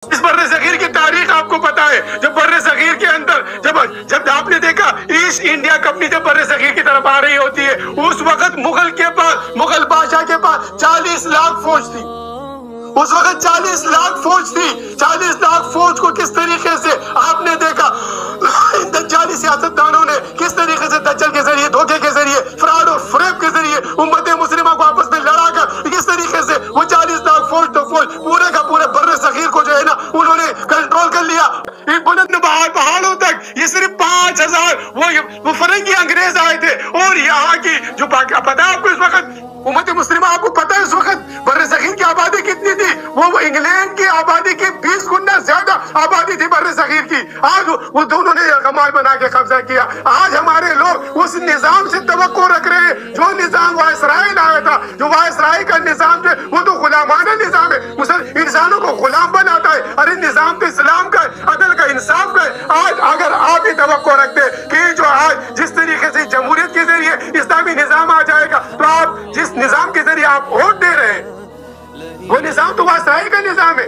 اس بر صغیر کی تاریخ آپ کو پتا ہے. جب بر صغیر کے اندر جب آپ نے دیکھا ایسٹ انڈیا کمپنی جب بر صغیر کی طرف آ رہی ہوتی ہے، اس وقت مغل بادشاہ کے پاس 40 لاکھ فوج تھی. اس وقت 40 لاکھ فوج تھی. 40 لاکھ فوج کو کس طریقے سے آپ نے دیکھا دجالی سیاستدانوں نے کس طریقے سے دجل کے ذریعے، دھوکے کے ذریعے، فراڈ اور فریب کے ذریعے امت مسلمہ کو آپس میں لڑا کر کس طریقے سے وہ 40 لاکھ فوج تو فوج پورے کا پورے بر صغیر کو جو ہے نا انہوں نے کنٹرول کر لیا. بلند پہاڑوں تک یہ صرف 5000 وہ فرنگی انگریز آئے تھے. اور یہاں کی جو پتا ہے آپ کو اس وقت امت مسلمہ، آپ کو پتا ہے اس وقت بر صغیر کی آبادی کتنی تھی؟ وہ انگلینڈ کی آبادی کی 20 گنا زیادہ آبادی تھی بر صغیر کی. آج وہ دونوں نے کمال بنا کے قبضہ کیا. آج ہمارے لوگ اس نظام سے توقع رکھ رہے ہیں جو نظام وائسرائے لایا تھا. جو وائسرائے کا نظام جو وہ تو غلامانہ نظام ہے، انسانوں کو غلام بناتا ہے. ارے نظام تو اسلام کا ہے، عدل کا، انصاف کا ہے. آج اگر آپ یہ توقع رکھتے ہیں کہ جو آج جس طریقے سے جمہوریت کے ذریعے اسلامی نظام آ جائے گا، تو آپ جس نظام کے ذریعے آپ ووٹ دے رہے ہیں وہ نظام تو وائسرائے کا نظام ہے.